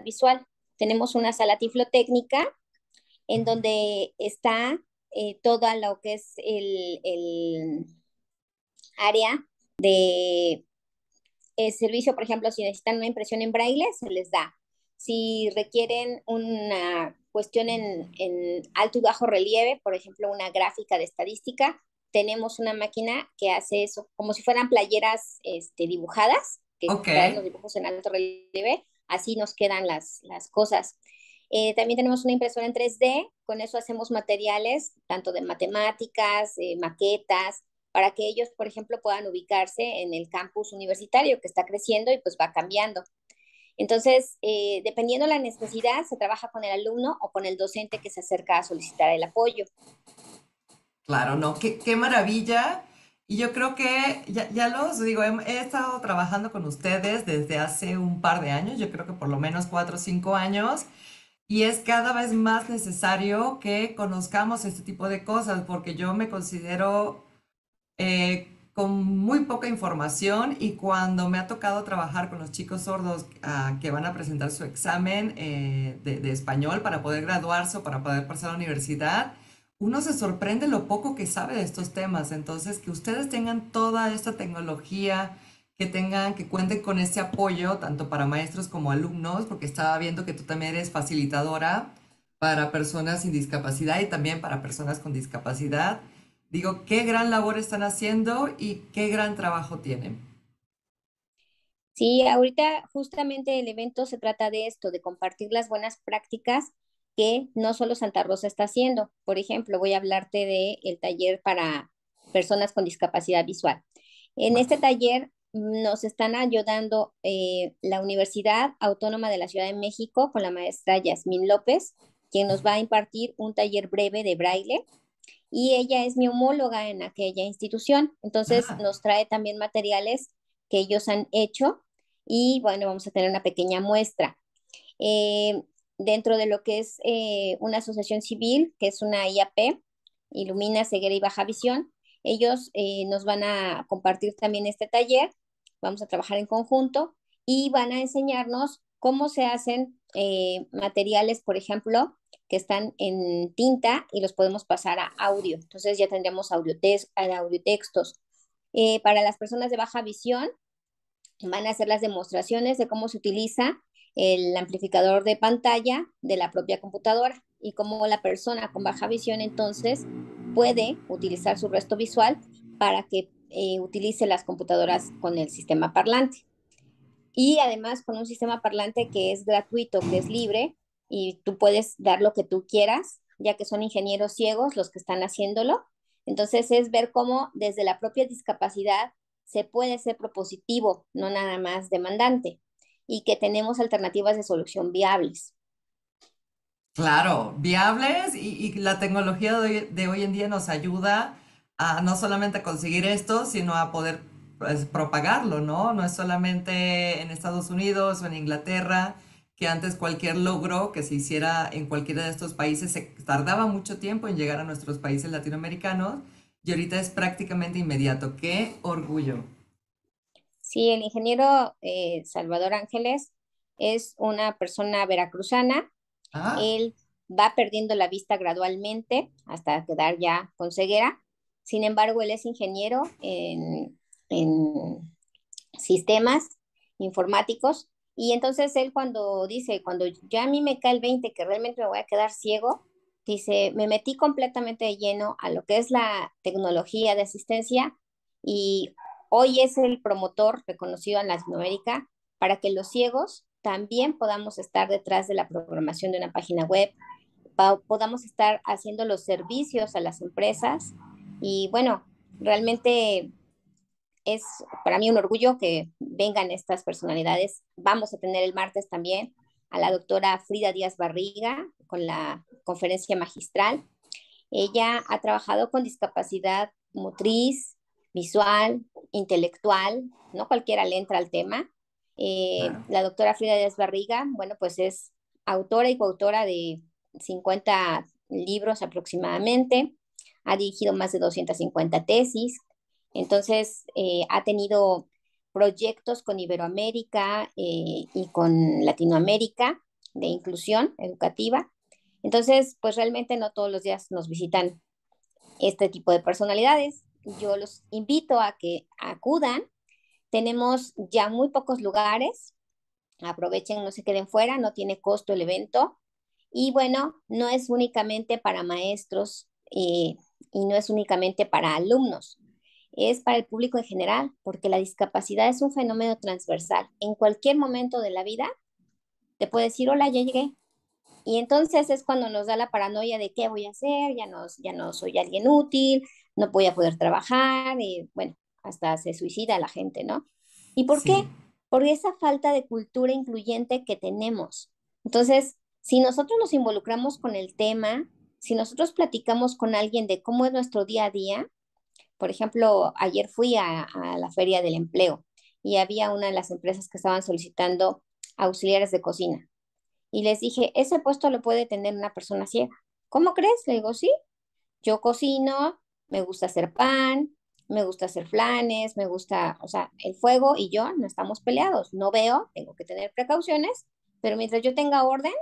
visual. Tenemos una sala tiflotécnica en donde está toda lo que es el área de servicio. Por ejemplo, si necesitan una impresión en braille, se les da. Si requieren una cuestión en alto y bajo relieve, por ejemplo, una gráfica de estadística, tenemos una máquina que hace eso, como si fueran playeras dibujadas, que Ok. traen los dibujos en alto relieve, así nos quedan las cosas. También tenemos una impresora en 3D, con eso hacemos materiales, tanto de matemáticas, maquetas, para que ellos, por ejemplo, puedan ubicarse en el campus universitario que está creciendo y pues va cambiando. Entonces, dependiendo de la necesidad, se trabaja con el alumno o con el docente que se acerca a solicitar el apoyo. Claro, no, qué maravilla. Y yo creo que ya los digo, he estado trabajando con ustedes desde hace un par de años, yo creo que por lo menos 4 o 5 años, y es cada vez más necesario que conozcamos este tipo de cosas, porque yo me considero con muy poca información y cuando me ha tocado trabajar con los chicos sordos que van a presentar su examen de español para poder graduarse o para poder pasar a la universidad, uno se sorprende lo poco que sabe de estos temas. Entonces, que ustedes tengan toda esta tecnología, que cuenten con este apoyo, tanto para maestros como alumnos, porque estaba viendo que tú también eres facilitadora para personas sin discapacidad y también para personas con discapacidad. Digo, qué gran labor están haciendo y qué gran trabajo tienen. Sí, ahorita justamente el evento se trata de esto, de compartir las buenas prácticas que no solo Santa Rosa está haciendo. Por ejemplo, voy a hablarte de el taller para personas con discapacidad visual. En Va. este taller nos están ayudando la Universidad Autónoma de la Ciudad de México con la maestra Yasmín López, quien nos va a impartir un taller breve de braille y ella es mi homóloga en aquella institución. Entonces Ah, nos trae también materiales que ellos han hecho y bueno, vamos a tener una pequeña muestra. Eh, Dentro de lo que es una asociación civil, que es una IAP, Ilumina Ceguera y Baja Visión, ellos nos van a compartir también este taller, vamos a trabajar en conjunto y van a enseñarnos cómo se hacen materiales, por ejemplo, que están en tinta y los podemos pasar a audio. Entonces ya tendremos audiotextos. Para las personas de baja visión, van a hacer las demostraciones de cómo se utiliza el amplificador de pantalla de la propia computadora y cómo la persona con baja visión entonces puede utilizar su resto visual para que utilice las computadoras con el sistema parlante. Y además con un sistema parlante que es gratuito, que es libre y tú puedes dar lo que tú quieras, ya que son ingenieros ciegos los que están haciéndolo. Entonces es ver cómo desde la propia discapacidad se puede ser propositivo, no nada más demandante, y que tenemos alternativas de solución viables. claro, viables y la tecnología de hoy en día nos ayuda a no solamente a conseguir esto, sino a poder pues, propagarlo, ¿no? No es solamente en Estados Unidos o en Inglaterra, que antes cualquier logro que se hiciera en cualquiera de estos países se tardaba mucho tiempo en llegar a nuestros países latinoamericanos y ahorita es prácticamente inmediato. ¡Qué orgullo! Sí, el ingeniero Salvador Ángeles es una persona veracruzana. Ah, Él va perdiendo la vista gradualmente hasta quedar ya con ceguera. Sin embargo, él es ingeniero en sistemas informáticos y entonces él cuando dice, cuando ya a mí me cae el 20 que realmente me voy a quedar ciego, dice, me metí completamente de lleno a lo que es la tecnología de asistencia y hoy es el promotor reconocido en Latinoamérica para que los ciegos también podamos estar detrás de la programación de una página web, podamos estar haciendo los servicios a las empresas y bueno, realmente es para mí un orgullo que vengan estas personalidades. Vamos a tener el martes también a la doctora Frida Díaz Barriga con la conferencia magistral. Ella ha trabajado con discapacidad motriz, visual, intelectual, no cualquiera le entra al tema. claro. La doctora Frida Díaz Barriga, bueno, pues es autora y coautora de 50 libros aproximadamente, ha dirigido más de 250 tesis, entonces ha tenido proyectos con Iberoamérica y con Latinoamérica de inclusión educativa. Entonces, pues realmente no todos los días nos visitan este tipo de personalidades. Yo los invito a que acudan. Tenemos ya muy pocos lugares. Aprovechen, no se queden fuera, no tiene costo el evento. Y bueno, no es únicamente para maestros y no es únicamente para alumnos, es para el público en general, porque la discapacidad es un fenómeno transversal. En cualquier momento de la vida te puede decir, hola, ya llegué. Y entonces es cuando nos da la paranoia de qué voy a hacer, ya no soy alguien útil, no voy a poder trabajar, y bueno, hasta se suicida la gente, ¿no? ¿Y por qué? Sí. Por esa falta de cultura incluyente que tenemos. Entonces, si nosotros nos involucramos con el tema, si nosotros platicamos con alguien de cómo es nuestro día a día, por ejemplo, ayer fui a la feria del empleo y había una de las empresas que estaban solicitando auxiliares de cocina. Y les dije, ese puesto lo puede tener una persona ciega. ¿Cómo crees? Le digo, sí, yo cocino, me gusta hacer pan, me gusta hacer flanes, me gusta, o sea, el fuego y yo no estamos peleados. No veo, tengo que tener precauciones, pero mientras yo tenga orden,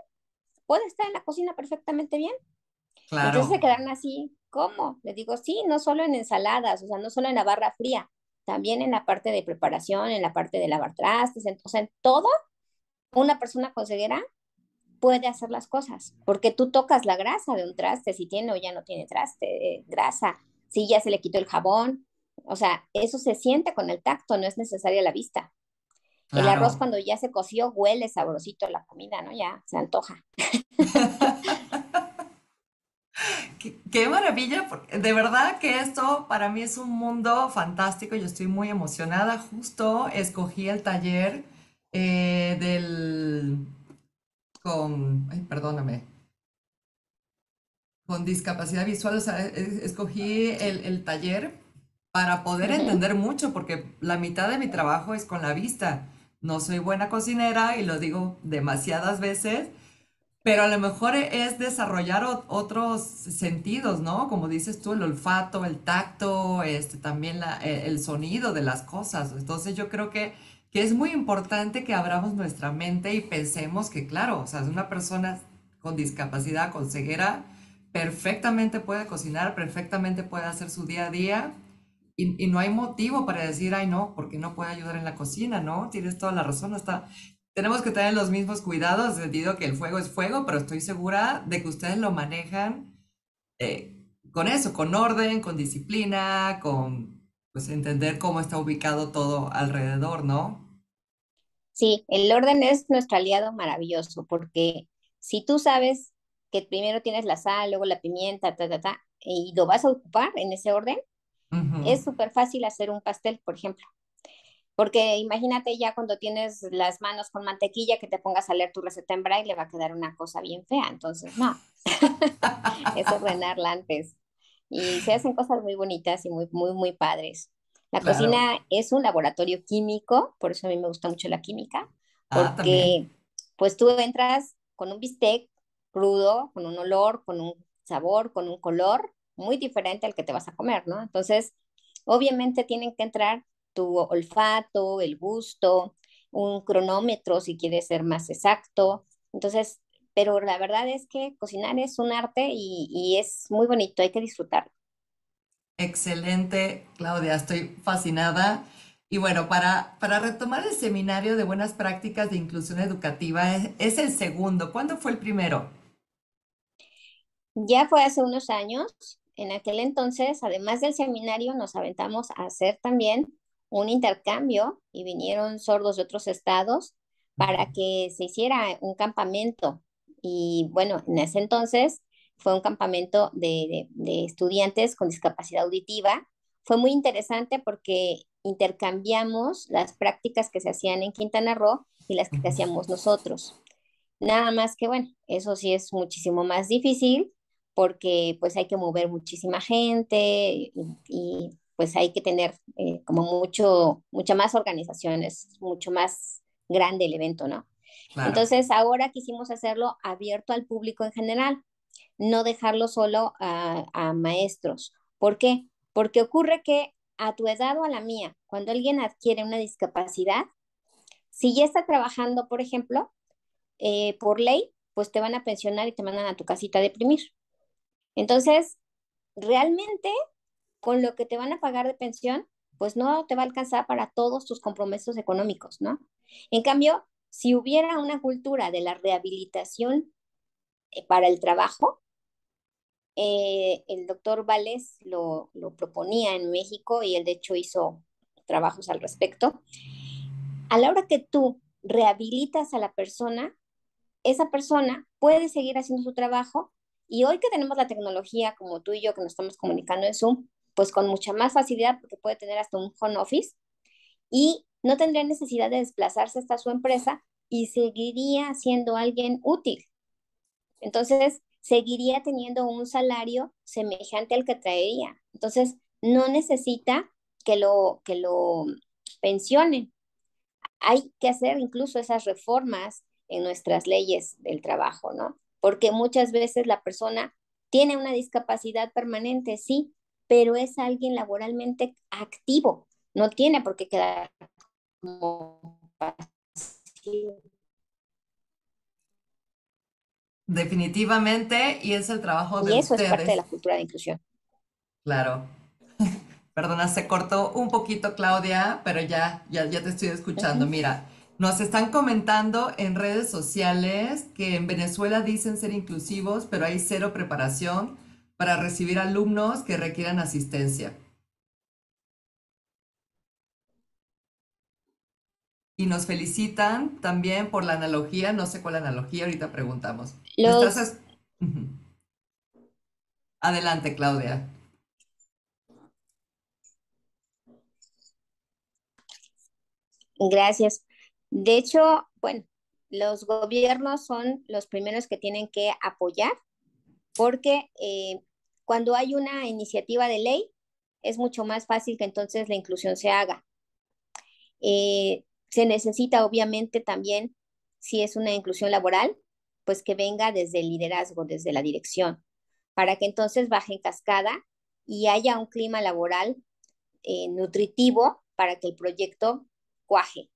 puedo estar en la cocina perfectamente bien. Y entonces se Claro. quedaron así, ¿cómo? Les digo, sí, no solo en ensaladas, o sea, no solo en la barra fría, también en la parte de preparación, en la parte de lavar trastes, o sea, en todo, una persona con ceguera puede hacer las cosas, porque tú tocas la grasa de un traste, si tiene o ya no tiene traste, grasa, si ya se le quitó el jabón, o sea, eso se siente con el tacto, no es necesaria la vista. El arroz Claro. cuando ya se coció huele sabrosito la comida, ¿no? Ya se antoja. Qué maravilla, porque de verdad que esto para mí es un mundo fantástico. Yo estoy muy emocionada. Justo escogí el taller del ay, perdóname, con discapacidad visual. O sea, escogí el taller para poder Ujú. entender mucho, porque la mitad de mi trabajo es con la vista. No soy buena cocinera y lo digo demasiadas veces. Pero a lo mejor es desarrollar otros sentidos, ¿no? Como dices tú, el olfato, el tacto, también el sonido de las cosas. Entonces yo creo que es muy importante que abramos nuestra mente y pensemos que, claro, o sea, una persona con discapacidad, con ceguera, perfectamente puede cocinar, perfectamente puede hacer su día a día y no hay motivo para decir, ay, no, porque no puede ayudar en la cocina, ¿no? Tienes toda la razón, está, tenemos que tener los mismos cuidados, en el sentido que el fuego es fuego, pero estoy segura de que ustedes lo manejan con eso, con orden, con disciplina, con pues entender cómo está ubicado todo alrededor, ¿no? Sí, el orden es nuestro aliado maravilloso, porque si tú sabes que primero tienes la sal, luego la pimienta, y lo vas a ocupar en ese orden, Ujú. es súper fácil hacer un pastel, por ejemplo. Porque imagínate ya cuando tienes las manos con mantequilla que te pongas a leer tu receta en braille, le va a quedar una cosa bien fea. Entonces, no, es ordenarla antes. Y se hacen cosas muy bonitas y muy padres. La Claro. cocina es un laboratorio químico, por eso a mí me gusta mucho la química, Ah, también. porque pues tú entras con un bistec crudo, con un olor, con un sabor, con un color muy diferente al que te vas a comer, ¿no? Entonces, obviamente tienen que entrar tu olfato, el gusto, un cronómetro si quieres ser más exacto. Entonces, pero la verdad es que cocinar es un arte y es muy bonito, hay que disfrutarlo. Excelente, Claudia, estoy fascinada. Y bueno, para retomar el seminario de buenas prácticas de inclusión educativa, es el segundo. ¿Cuándo fue el primero? Ya fue hace unos años, en aquel entonces, además del seminario, nos aventamos a hacer también un intercambio y vinieron sordos de otros estados para que se hiciera un campamento. Y bueno, en ese entonces fue un campamento de estudiantes con discapacidad auditiva. Fue muy interesante porque intercambiamos las prácticas que se hacían en Quintana Roo y las que hacíamos nosotros. Nada más que bueno, eso sí es muchísimo más difícil porque pues hay que mover muchísima gente pues hay que tener como mucha más organizaciones, mucho más grande el evento, ¿no? Claro. Entonces ahora quisimos hacerlo abierto al público en general, no dejarlo solo a maestros. ¿Por qué? Porque ocurre que a tu edad o a la mía, cuando alguien adquiere una discapacidad, si ya está trabajando, por ejemplo, por ley, pues te van a pensionar y te mandan a tu casita a deprimir. Entonces, realmente, con lo que te van a pagar de pensión, pues no te va a alcanzar para todos tus compromisos económicos, ¿no? En cambio, si hubiera una cultura de la rehabilitación para el trabajo, el doctor Vales lo proponía en México y él de hecho hizo trabajos al respecto. A la hora que tú rehabilitas a la persona, esa persona puede seguir haciendo su trabajo y hoy que tenemos la tecnología como tú y yo que nos estamos comunicando en Zoom, pues con mucha más facilidad porque puede tener hasta un home office y no tendría necesidad de desplazarse hasta su empresa y seguiría siendo alguien útil. Entonces, seguiría teniendo un salario semejante al que traería. Entonces, no necesita que lo pensionen. Hay que hacer incluso esas reformas en nuestras leyes del trabajo, ¿no? Porque muchas veces la persona tiene una discapacidad permanente, sí, pero es alguien laboralmente activo, no tiene por qué quedar como pasivo. Definitivamente, y es el trabajo de Y eso es parte de ustedes, la cultura de inclusión. claro. Perdona, se cortó un poquito, Claudia, pero ya te estoy escuchando. Ujú. Mira, nos están comentando en redes sociales que en Venezuela dicen ser inclusivos, pero hay cero preparación para recibir alumnos que requieran asistencia. Y nos felicitan también por la analogía, no sé cuál analogía, ahorita preguntamos. ¿Me estás? Los, Ujú. Adelante, Claudia. gracias. De hecho, bueno, los gobiernos son los primeros que tienen que apoyar porque cuando hay una iniciativa de ley, es mucho más fácil que entonces la inclusión se haga. Se necesita obviamente también, si es una inclusión laboral, pues que venga desde el liderazgo, desde la dirección, para que entonces baje en cascada y haya un clima laboral nutritivo para que el proyecto cuaje.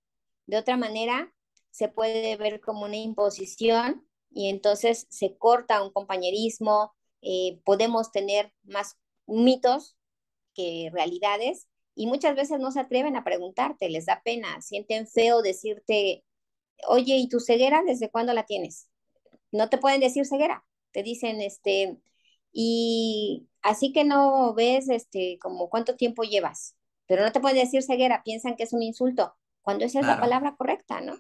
De otra manera, se puede ver como una imposición y entonces se corta un compañerismo, podemos tener más mitos que realidades y muchas veces no se atreven a preguntarte, les da pena, sienten feo decirte, oye, ¿y tu ceguera desde cuándo la tienes? No te pueden decir ceguera, te dicen, y así que no ves, como cuánto tiempo llevas, pero no te pueden decir ceguera, piensan que es un insulto, cuando esa es la Claro, palabra correcta, ¿no?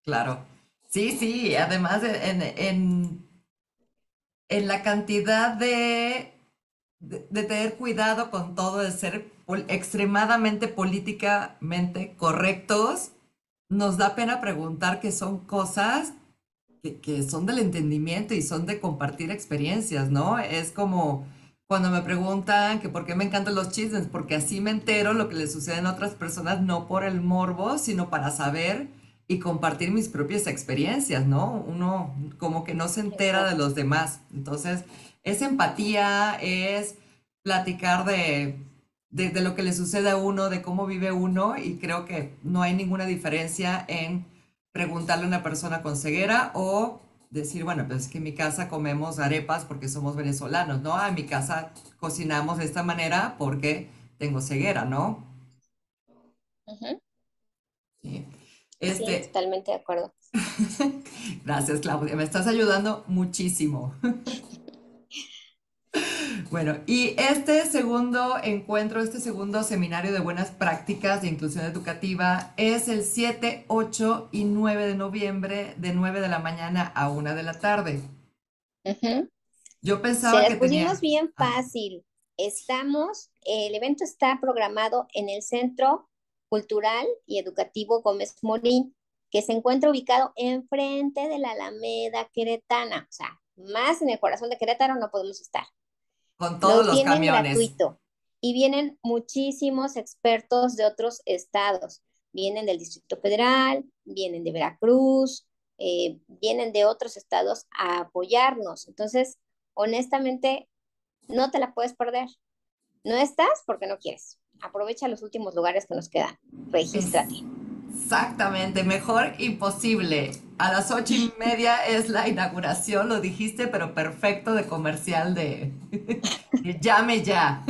claro. Sí, sí, además en la cantidad de tener cuidado con todo, de ser extremadamente políticamente correctos, nos da pena preguntar que son cosas que son del entendimiento y son de compartir experiencias, ¿no? Es como cuando me preguntan que por qué me encantan los chismes, porque así me entero lo que le sucede a otras personas, no por el morbo, sino para saber y compartir mis propias experiencias, ¿no? Uno como que no se entera de Exacto. los demás. Entonces, es empatía, es platicar de lo que le sucede a uno, de cómo vive uno, y creo que no hay ninguna diferencia en preguntarle a una persona con ceguera o decir, bueno, pues es que en mi casa comemos arepas porque somos venezolanos, ¿no? Ah, en mi casa cocinamos de esta manera porque tengo ceguera, ¿no? Ujú. Sí. Sí, Este, totalmente de acuerdo. gracias, Claudia, me estás ayudando muchísimo. Bueno, y este segundo encuentro, este segundo seminario de buenas prácticas de inclusión educativa es el 7, 8 y 9 de noviembre de 9 de la mañana a 1 de la tarde. Ujú. Yo Se pensaba las que pusimos tenía... bien Ah, fácil. El evento está programado en el Centro Cultural y Educativo Gómez Morín, que se encuentra ubicado enfrente de la Alameda Queretana. O sea, más en el corazón de Querétaro no podemos estar. con todos Lo los tienen camiones. gratuito y vienen muchísimos expertos de otros estados. Vienen del Distrito Federal, vienen de Veracruz, vienen de otros estados a apoyarnos. Entonces, honestamente, no te la puedes perder. No estás porque no quieres. aprovecha los últimos lugares que nos quedan. Regístrate. Exactamente, mejor imposible. A las 8:30 es la inauguración, lo dijiste, pero perfecto de comercial de llame ya.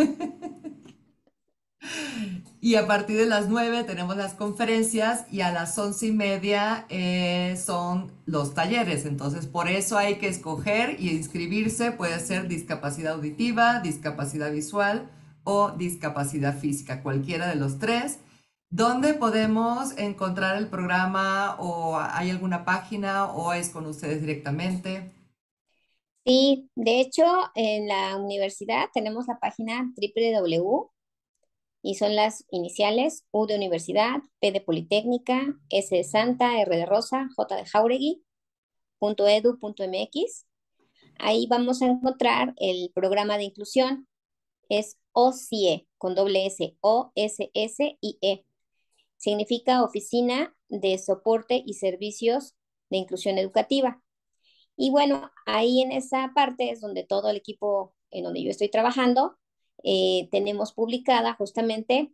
Y a partir de las 9 tenemos las conferencias y a las 11:30 son los talleres. Entonces, por eso hay que escoger y inscribirse. Puede ser discapacidad auditiva, discapacidad visual o discapacidad física, cualquiera de los tres. ¿Dónde podemos encontrar el programa o hay alguna página o es con ustedes directamente? Sí, de hecho, en la universidad tenemos la página www y son las iniciales: U de universidad, P de Politécnica, S de Santa, R de Rosa, J de Jauregui, .edu.mx. Ahí vamos a encontrar el programa de inclusión. Es OSIE, con doble S, OSSIE. Significa Oficina de Soporte y Servicios de Inclusión Educativa. Y bueno, ahí en esa parte es donde todo el equipo en donde yo estoy trabajando, tenemos publicada justamente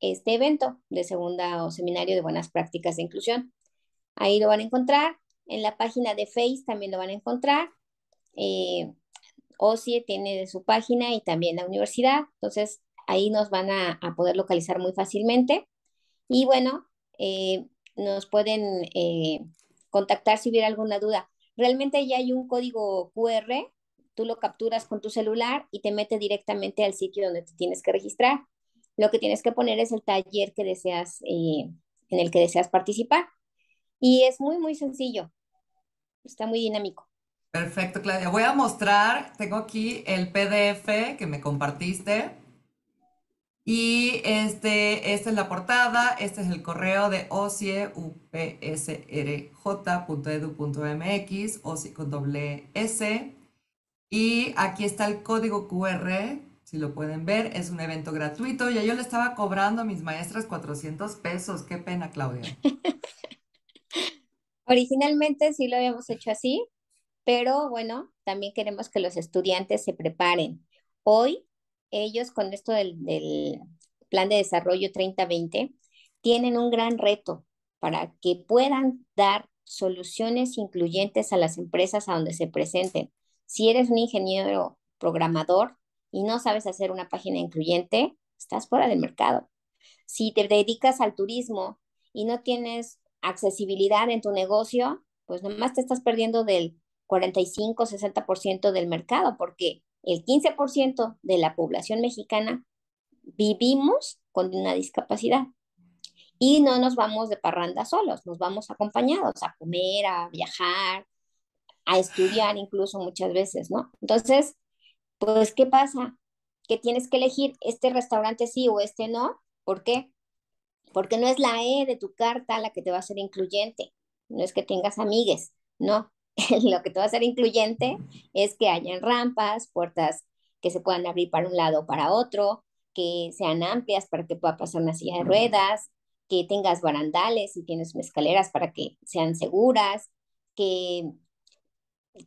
este evento de segunda o seminario de buenas prácticas de inclusión. Ahí lo van a encontrar. En la página de Face también lo van a encontrar. Eh, OSIE tiene de su página y también la universidad. Entonces, ahí nos van a poder localizar muy fácilmente. Y bueno, nos pueden contactar si hubiera alguna duda. Realmente ya hay un código QR, tú lo capturas con tu celular y te mete directamente al sitio donde te tienes que registrar. Lo que tienes que poner es el taller que deseas, en el que deseas participar. Y es muy, muy sencillo, está muy dinámico. Perfecto, Claudia. Voy a mostrar, tengo aquí el PDF que me compartiste. Y esta es la portada, este es el correo de ociepsrj.edu.mx, ocie con doble S. Y aquí está el código QR, si lo pueden ver, es un evento gratuito. Ya yo le estaba cobrando a mis maestras 400 pesos. Qué pena, Claudia. Originalmente sí lo habíamos hecho así, pero bueno, también queremos que los estudiantes se preparen. Hoy, ellos con esto del Plan de Desarrollo 3020 tienen un gran reto para que puedan dar soluciones incluyentes a las empresas a donde se presenten. Si eres un ingeniero programador y no sabes hacer una página incluyente, estás fuera del mercado. Si te dedicas al turismo y no tienes accesibilidad en tu negocio, pues nomás te estás perdiendo del 45-60% del mercado, porque el 15% de la población mexicana vivimos con una discapacidad y no nos vamos de parranda solos, nos vamos acompañados a comer, a viajar, a estudiar incluso muchas veces, ¿no? Entonces, pues, ¿qué pasa? Que tienes que elegir este restaurante sí o este no. ¿Por qué? Porque no es la E de tu carta la que te va a ser incluyente, no es que tengas amigues, no. Lo que te va a ser incluyente es que hayan rampas, puertas que se puedan abrir para un lado o para otro, que sean amplias para que pueda pasar una silla de ruedas, que tengas barandales y tienes escaleras para que sean seguras, que,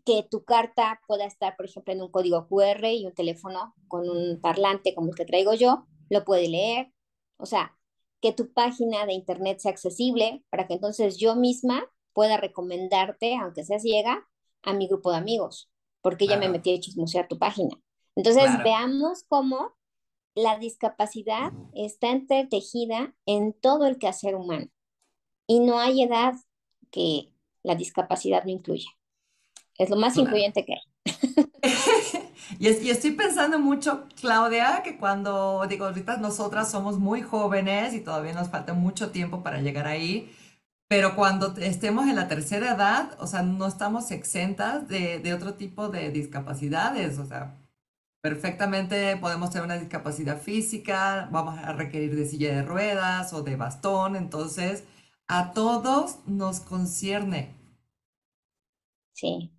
que tu carta pueda estar, por ejemplo, en un código QR y un teléfono con un parlante como el que traigo yo, lo puede leer. O sea, que tu página de internet sea accesible para que entonces yo misma pueda recomendarte, aunque sea ciega, a mi grupo de amigos, porque ya me Claro, metí a chismosear tu página. Entonces, claro. veamos cómo la discapacidad está entretejida en todo el quehacer humano y no hay edad que la discapacidad no incluya. Es lo más Claro. incluyente que hay. Y estoy pensando mucho, Claudia, que cuando digo, ahorita nosotras somos muy jóvenes y todavía nos falta mucho tiempo para llegar ahí, pero cuando estemos en la tercera edad, o sea, no estamos exentas de otro tipo de discapacidades, o sea, perfectamente podemos tener una discapacidad física, vamos a requerir de silla de ruedas o de bastón, entonces a todos nos concierne. Sí.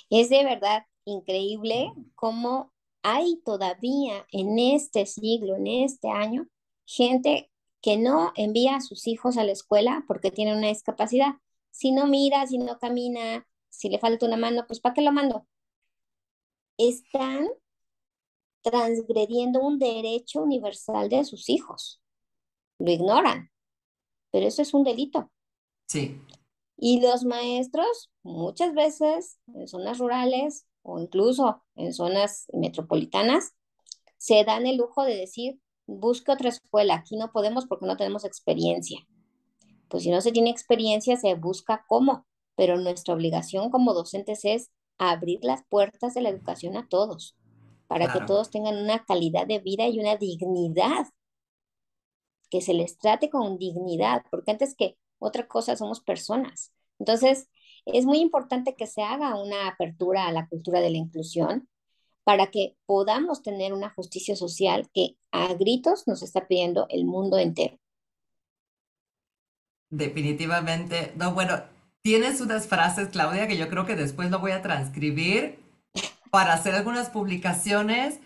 Es de verdad increíble cómo hay todavía en este siglo, en este año, gente que no envía a sus hijos a la escuela porque tienen una discapacidad. Si no mira, si no camina, si le falta una mano, pues ¿para qué lo mando? Están transgrediendo un derecho universal de sus hijos. Lo ignoran, pero eso es un delito. Sí, Y los maestros, muchas veces en zonas rurales o incluso en zonas metropolitanas, se dan el lujo de decir, busque otra escuela, aquí no podemos porque no tenemos experiencia. Pues si no se tiene experiencia, se busca cómo, pero nuestra obligación como docentes es abrir las puertas de la educación a todos, para que claro. todos tengan una calidad de vida y una dignidad, que se les trate con dignidad, porque antes que otra cosa somos personas. Entonces, es muy importante que se haga una apertura a la cultura de la inclusión para que podamos tener una justicia social que a gritos nos está pidiendo el mundo entero. Definitivamente. No, bueno, tienes unas frases, Claudia, que yo creo que después lo voy a transcribir para hacer algunas publicaciones,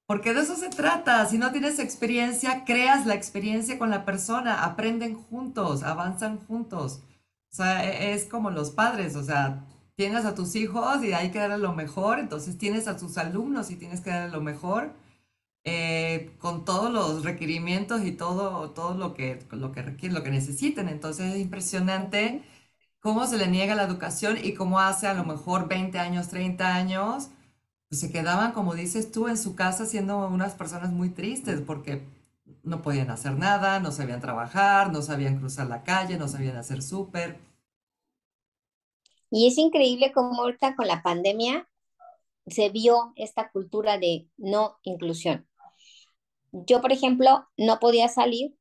porque de eso se trata. Si no tienes experiencia, creas la experiencia con la persona, aprenden juntos, avanzan juntos. O sea, es como los padres, o sea, tienes a tus hijos y hay que darle lo mejor, entonces tienes a tus alumnos y tienes que darle lo mejor, con todos los requerimientos y todo lo que requieren, lo que necesiten. Entonces es impresionante Ujú. cómo se le niega la educación y cómo hace a lo mejor 20 años, 30 años, pues se quedaban, como dices tú, en su casa siendo unas personas muy tristes porque no podían hacer nada, no sabían trabajar, no sabían cruzar la calle, no sabían hacer súper. Y es increíble cómo ahorita con la pandemia se vio esta cultura de no inclusión. Yo, por ejemplo, no podía salir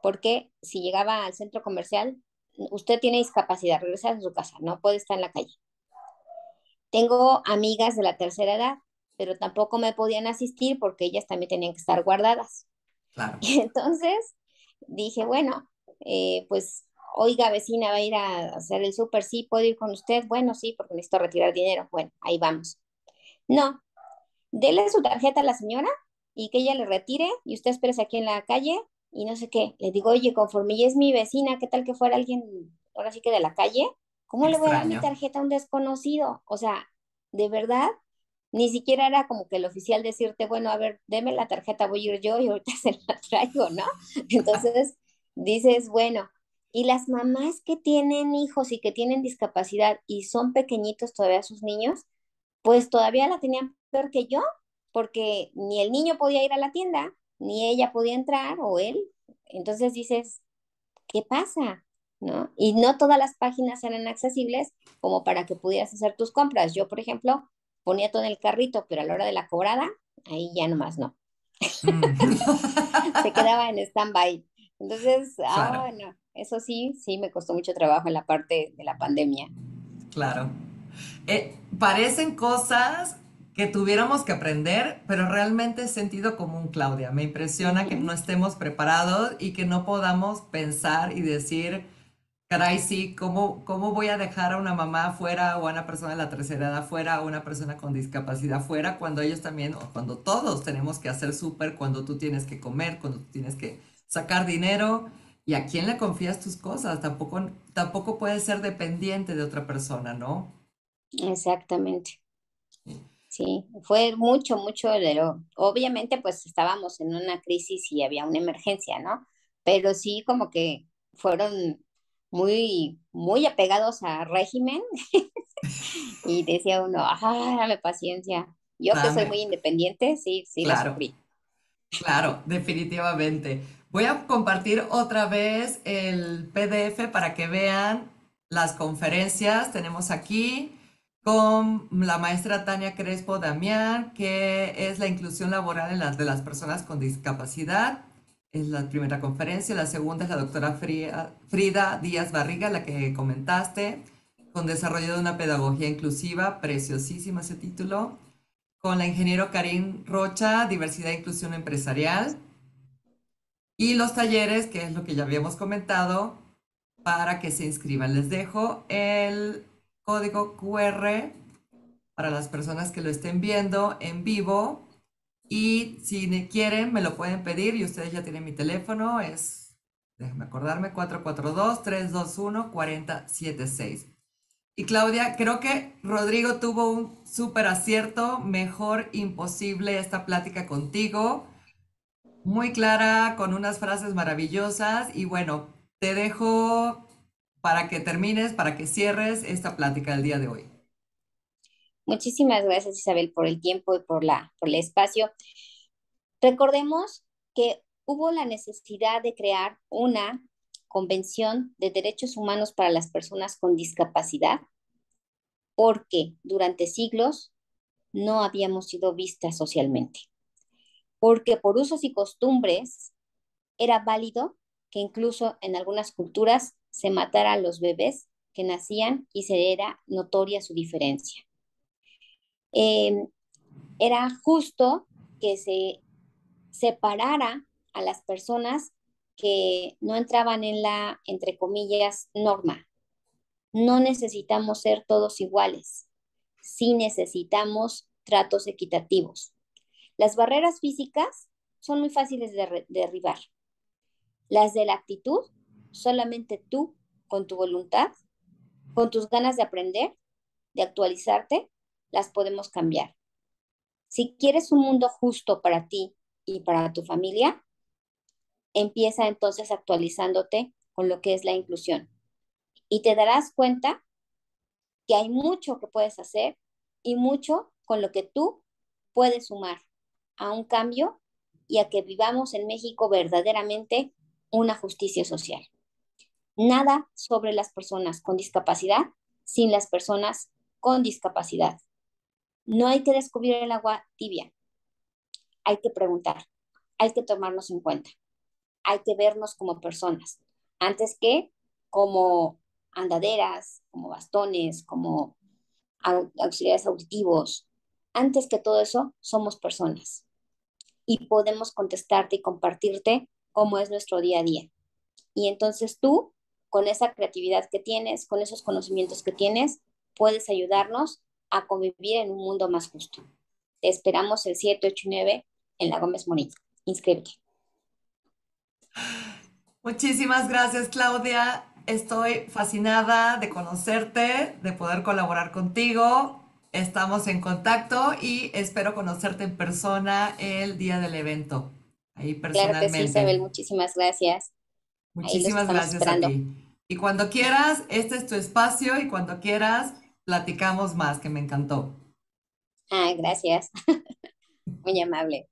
porque si llegaba al centro comercial, usted tiene discapacidad, regresa a su casa, no puede estar en la calle. Tengo amigas de la tercera edad, pero tampoco me podían asistir porque ellas también tenían que estar guardadas. Claro. Y entonces dije, bueno, pues, oiga, vecina, va a ir a hacer el súper, sí, ¿puedo ir con usted? Bueno, sí, porque necesito retirar dinero. Bueno, ahí vamos. No, dele su tarjeta a la señora y que ella le retire y usted espérese aquí en la calle y no sé qué. Le digo, oye, conforme ella es mi vecina, ¿qué tal que fuera alguien, ahora sí que de la calle? ¿Cómo le voy a dar mi Extraño. tarjeta a un desconocido? O sea, de verdad, ni siquiera era como que el oficial decirte, bueno, a ver, deme la tarjeta, voy a ir yo y ahorita se la traigo, ¿no? Entonces dices, bueno, y las mamás que tienen hijos y que tienen discapacidad y son pequeñitos todavía sus niños, pues todavía la tenían peor que yo, porque ni el niño podía ir a la tienda, ni ella podía entrar o él. Entonces dices, ¿qué pasa? ¿No? Y no todas las páginas eran accesibles como para que pudieras hacer tus compras. Yo, por ejemplo, ponía todo en el carrito, pero a la hora de la cobrada, ahí ya nomás no. Mm. Se quedaba en stand-by. Entonces, Claro, no, eso sí, sí me costó mucho trabajo en la parte de la pandemia. claro. Parecen cosas que tuviéramos que aprender, pero realmente es sentido común, Claudia. Me impresiona que Ujú. no estemos preparados y que no podamos pensar y decir, caray, sí, ¿cómo voy a dejar a una mamá afuera o a una persona de la tercera edad afuera o a una persona con discapacidad afuera cuando ellos también, o cuando todos tenemos que hacer súper, cuando tú tienes que comer, cuando tú tienes que sacar dinero? ¿Y a quién le confías tus cosas? Tampoco puedes ser dependiente de otra persona, ¿no? Exactamente. Sí, fue mucho, mucho de lo, obviamente pues estábamos en una crisis y había una emergencia, ¿no? Pero sí como que fueron muy, muy apegados a régimen y decía uno, ah, dame paciencia. Yo que soy Dame, muy independiente, sí, sí la claro. sufrí. Claro, definitivamente. Voy a compartir otra vez el PDF para que vean las conferencias. Tenemos aquí con la maestra Tania Crespo Damián, que es la inclusión laboral en de las personas con discapacidad. Es la primera conferencia. La segunda es la doctora Frida Díaz Barriga, la que comentaste, con desarrollo de una pedagogía inclusiva. Preciosísimo ese título, con la ingeniero Karim Rocha, diversidad e inclusión empresarial, y los talleres, que es lo que ya habíamos comentado, para que se inscriban. Les dejo el código QR para las personas que lo estén viendo en vivo, y si quieren me lo pueden pedir y ustedes ya tienen mi teléfono, déjenme acordarme, 442-321-4076. Y Claudia, creo que Rodrigo tuvo un súper acierto, mejor imposible esta plática contigo, muy clara, con unas frases maravillosas y bueno, te dejo para que termines, para que cierres esta plática del día de hoy. Muchísimas gracias, Isabel, por el tiempo y por el espacio. Recordemos que hubo la necesidad de crear una convención de derechos humanos para las personas con discapacidad porque durante siglos no habíamos sido vistas socialmente, porque por usos y costumbres era válido que incluso en algunas culturas se matara a los bebés que nacían y se era notoria su diferencia. Eh, Era justo que se separara a las personas que no entraban en la, entre comillas, norma. No necesitamos ser todos iguales, sí necesitamos tratos equitativos. Las barreras físicas son muy fáciles de derribar. Las de la actitud, solamente tú, con tu voluntad, con tus ganas de aprender, de actualizarte, las podemos cambiar. Si quieres un mundo justo para ti y para tu familia, empieza entonces actualizándote con lo que es la inclusión. Y te darás cuenta que hay mucho que puedes hacer y mucho con lo que tú puedes sumar a un cambio y a que vivamos en México verdaderamente una justicia social. Nada sobre las personas con discapacidad sin las personas con discapacidad. No hay que descubrir el agua tibia, hay que preguntar, hay que tomarnos en cuenta, hay que vernos como personas, antes que como andaderas, como bastones, como auxiliares auditivos. Antes que todo eso, somos personas y podemos contestarte y compartirte cómo es nuestro día a día. Y entonces tú, con esa creatividad que tienes, con esos conocimientos que tienes, puedes ayudarnos a convivir en un mundo más justo. Te esperamos el 7, 8 y 9 en la Gómez Morín. Inscríbete. Muchísimas gracias, Claudia. Estoy fascinada de conocerte, de poder colaborar contigo. Estamos en contacto y espero conocerte en persona el día del evento, ahí Claro que sí, personalmente. Isabel. Muchísimas gracias. Ahí los Muchísimas estamos gracias a esperando. ti. Y cuando quieras, este es tu espacio y cuando quieras, platicamos más, que me encantó. Ah, gracias. Muy amable.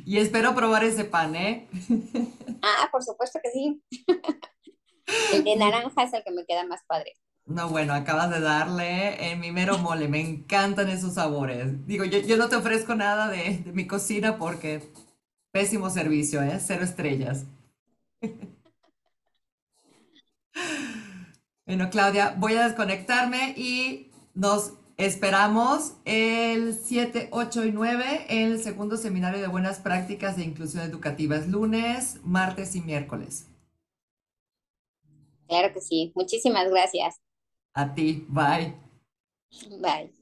Y espero probar ese pan, ¿eh? Ah, por supuesto que sí. El de naranja es el que me queda más padre. No, bueno, acabas de darle en mi mero mole, me encantan esos sabores. Digo, yo no te ofrezco nada de mi cocina porque pésimo servicio, ¿eh? Cero estrellas. Bueno, Claudia, voy a desconectarme y nos esperamos el 7, 8 y 9 en el segundo seminario de buenas prácticas de inclusión educativa. Es lunes, martes y miércoles. Claro que sí. Muchísimas gracias. A ti, bye. Bye.